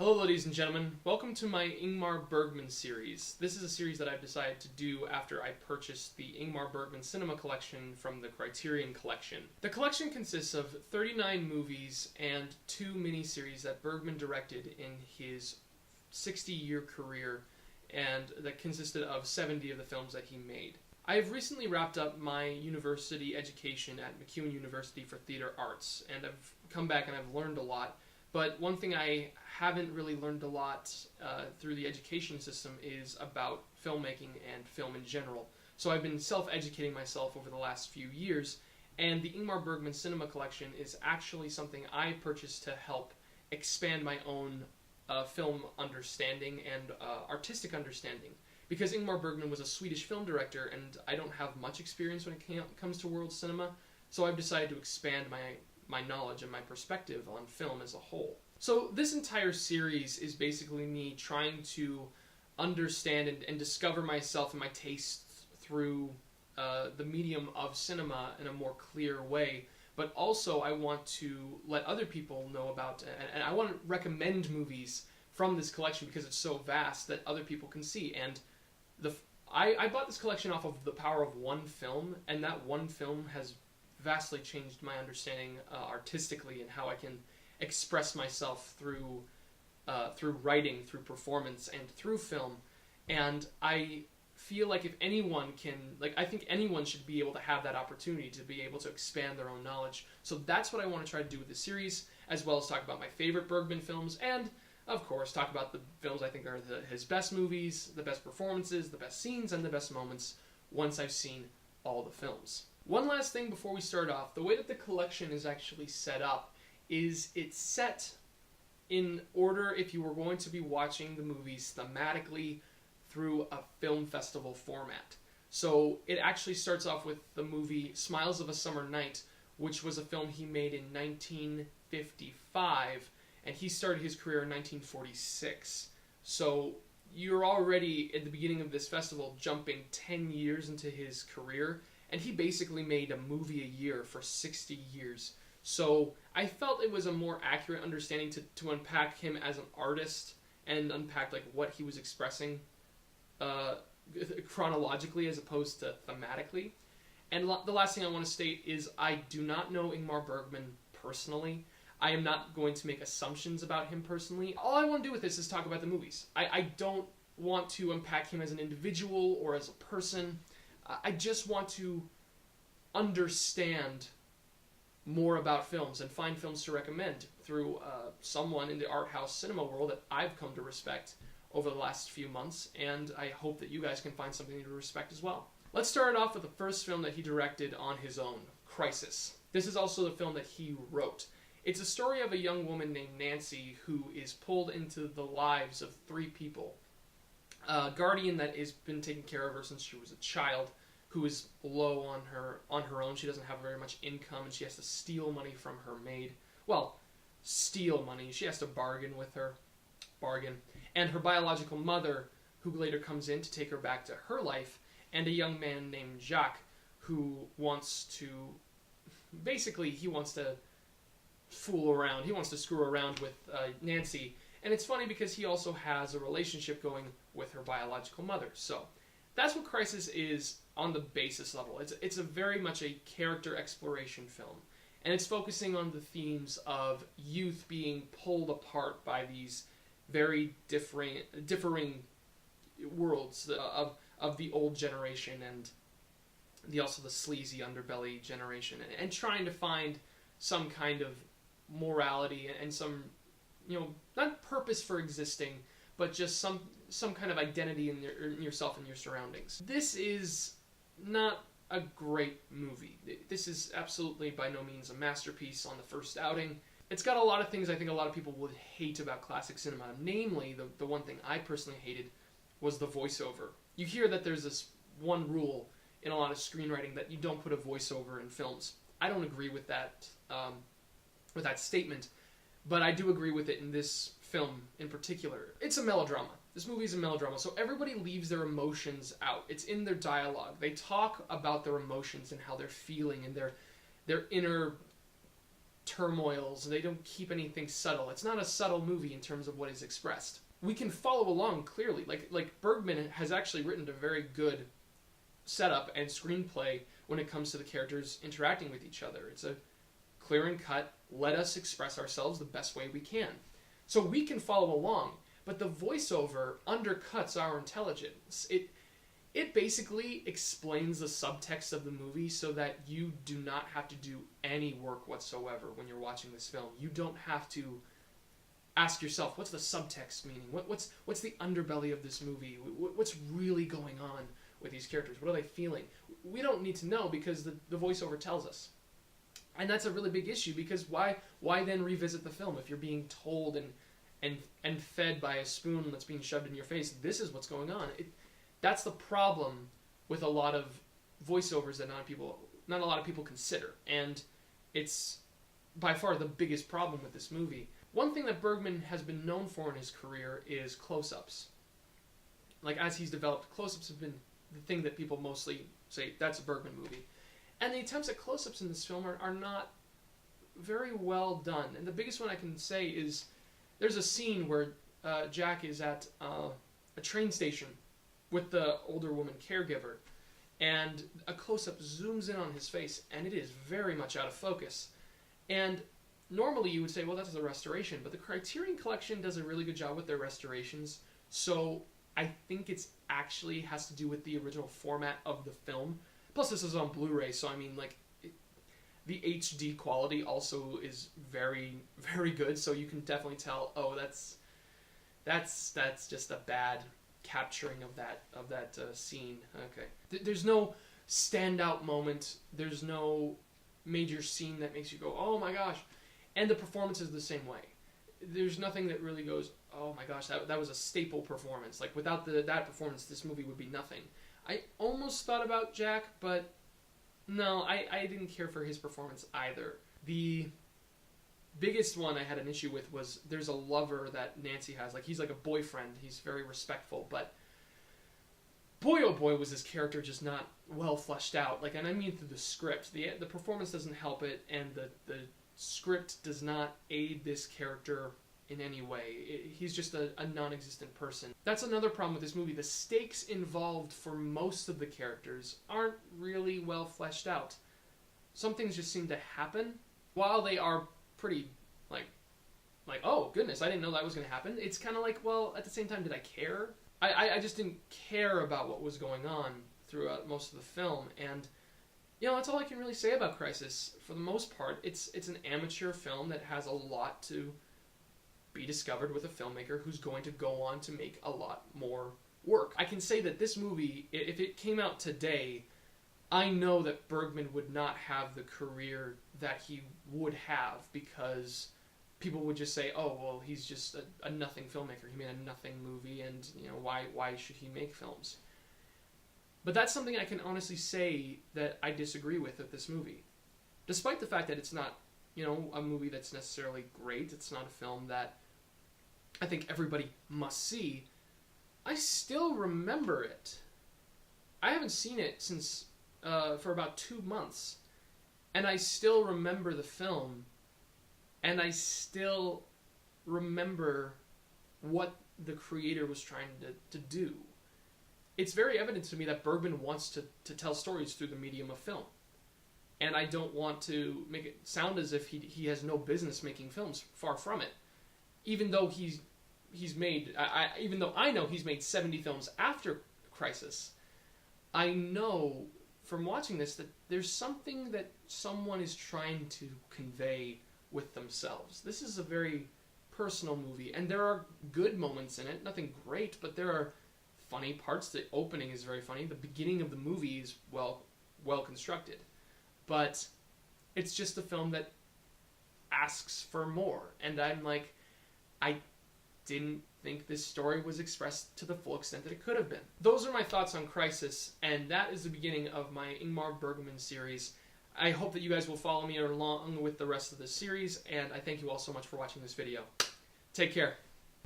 Hello ladies and gentlemen, welcome to my Ingmar Bergman series. This is a series that I've decided to do after I purchased the Ingmar Bergman Cinema Collection from the Criterion Collection. The collection consists of 39 movies and 2 miniseries that Bergman directed in his 60-year career, and that consisted of 70 of the films that he made. I have recently wrapped up my university education at McKinnon University for Theater Arts, and I've come back and I've learned a lot. But one thing I haven't really learned a lot through the education system is about filmmaking and film in general. So I've been self-educating myself over the last few years, and the Ingmar Bergman Cinema Collection is actually something I purchased to help expand my own film understanding and artistic understanding. Because Ingmar Bergman was a Swedish film director, and I don't have much experience when it comes to world cinema, so I've decided to expand my knowledge and my perspective on film as a whole. So this entire series is basically me trying to understand and discover myself and my tastes through the medium of cinema in a more clear way, but also I want to let other people know about, and I want to recommend movies from this collection because it's so vast that other people can see. And I bought this collection off of the power of one film, and that one film has vastly changed my understanding artistically and how I can express myself through writing, through performance, and through film. And I feel like if anyone can, I think anyone should be able to have that opportunity to be able to expand their own knowledge. So that's what I want to try to do with this series, as well as talk about my favorite Bergman films, and of course talk about the films I think are his best movies, the best performances, the best scenes, and the best moments once I've seen all the films. One last thing before we start off, the way that the collection is actually set up is it's set in order if you were going to be watching the movies thematically through a film festival format. So it actually starts off with the movie Smiles of a Summer Night, which was a film he made in 1955, and he started his career in 1946. So you're already at the beginning of this festival jumping 10 years into his career, and he basically made a movie a year for 60 years. So I felt it was a more accurate understanding to unpack him as an artist and unpack what he was expressing chronologically as opposed to thematically. And the last thing I want to state is I do not know Ingmar Bergman personally. I am not going to make assumptions about him personally. All I want to do with this is talk about the movies. I don't want to unpack him as an individual or as a person. I just want to understand more about films and find films to recommend through someone in the art house cinema world that I've come to respect over the last few months, and I hope that you guys can find something to respect as well. Let's start off with the first film that he directed on his own, Crisis. This is also the film that he wrote. It's a story of a young woman named Nancy who is pulled into the lives of 3 people. A guardian that has been taking care of her since she was a child, who is low on her own. She doesn't have very much income, and she has to steal money from her maid. Well, steal money. She has to bargain with her. And her biological mother, who later comes in to take her back to her life, and a young man named Jacques, who wants to... Basically, he wants to fool around. He wants to screw around with Nancy. And it's funny because he also has a relationship going with her biological mother. So that's what Crisis is on the basis level. It's a very much a character exploration film. And it's focusing on the themes of youth being pulled apart by these very differing worlds of the old generation and also the sleazy underbelly generation. And trying to find some kind of morality and some, not purpose for existing, but just some kind of identity in yourself and your surroundings. This is not a great movie. This is absolutely by no means a masterpiece on the first outing. It's got a lot of things I think a lot of people would hate about classic cinema. Namely, the one thing I personally hated was the voiceover. You hear that there's this one rule in a lot of screenwriting that you don't put a voiceover in films. I don't agree with that statement, but I do agree with it in this film in particular. It's a melodrama. This movie is a melodrama, so everybody leaves their emotions out. It's in their dialogue. They talk about their emotions and how they're feeling and their inner turmoils. They don't keep anything subtle. It's not a subtle movie in terms of what is expressed. We can follow along clearly. Like Bergman has actually written a very good setup and screenplay when it comes to the characters interacting with each other. It's a clear and cut, let us express ourselves the best way we can. So we can follow along, but the voiceover undercuts our intelligence. It basically explains the subtext of the movie so that you do not have to do any work whatsoever when you're watching this film. You don't have to ask yourself, what's the subtext meaning? What's the underbelly of this movie? What's really going on with these characters? What are they feeling? We don't need to know because the voiceover tells us. And that's a really big issue, because why then revisit the film if you're being told and fed by a spoon that's being shoved in your face, this is what's going on? That's the problem with a lot of voiceovers that not a lot of people consider. And it's by far the biggest problem with this movie. One thing that Bergman has been known for in his career is close-ups. Like, as he's developed, close-ups have been the thing that people mostly say, that's a Bergman movie. And the attempts at close-ups in this film are not very well done. And the biggest one I can say is, there's a scene where Jack is at a train station with the older woman caregiver, and a close-up zooms in on his face, and it is very much out of focus. And normally you would say, well, that's a restoration, but the Criterion Collection does a really good job with their restorations, so I think it's actually has to do with the original format of the film. Plus, this is on Blu-ray, so I mean, like, the HD quality also is very, very good, so you can definitely tell, oh, that's just a bad capturing of that scene. Okay. There's no standout moment. There's no major scene that makes you go, oh my gosh. And the performance is the same way. There's nothing that really goes, oh my gosh, that was a staple performance. Like, without that performance, this movie would be nothing. I almost thought about Jack, but no, I didn't care for his performance either. The biggest one I had an issue with was there's a lover that Nancy has. Like, he's like a boyfriend. He's very respectful, but boy, oh boy, was this character just not well fleshed out. Like, and I mean through the script. The performance doesn't help it, and the script does not aid this character in any way. He's just a non-existent person. That's another problem with this movie. The stakes involved for most of the characters aren't really well fleshed out. Some things just seem to happen. While they are pretty, like, oh, goodness, I didn't know that was going to happen. It's kind of like, well, at the same time, did I care? I just didn't care about what was going on throughout most of the film. And, you know, that's all I can really say about Crisis. For the most part, it's an amateur film that has a lot to be discovered with a filmmaker who's going to go on to make a lot more work. I can say that this movie, if it came out today, I know that Bergman would not have the career that he would have, because people would just say, oh, well, he's just a nothing filmmaker. He made a nothing movie, and, you know, why should he make films? But that's something I can honestly say that I disagree with this movie. Despite the fact that it's not, you know, a movie that's necessarily great, it's not a film that I think everybody must see, I still remember it. I haven't seen it since for about 2 months, and I still remember the film, and I still remember what the creator was trying to do. It's very evident to me that Bergman wants to tell stories through the medium of film, and I don't want to make it sound as if he has no business making films. Far from it. Even though he's made, even though I know he's made 70 films after Crisis, I know from watching this that there's something that someone is trying to convey with themselves. This is a very personal movie, and there are good moments in it, nothing great, but there are funny parts. The opening is very funny. The beginning of the movie is well constructed, but it's just a film that asks for more, and I'm like, I didn't think this story was expressed to the full extent that it could have been. Those are my thoughts on Crisis, and that is the beginning of my Ingmar Bergman series. I hope that you guys will follow me along with the rest of the series, and I thank you all so much for watching this video. Take care.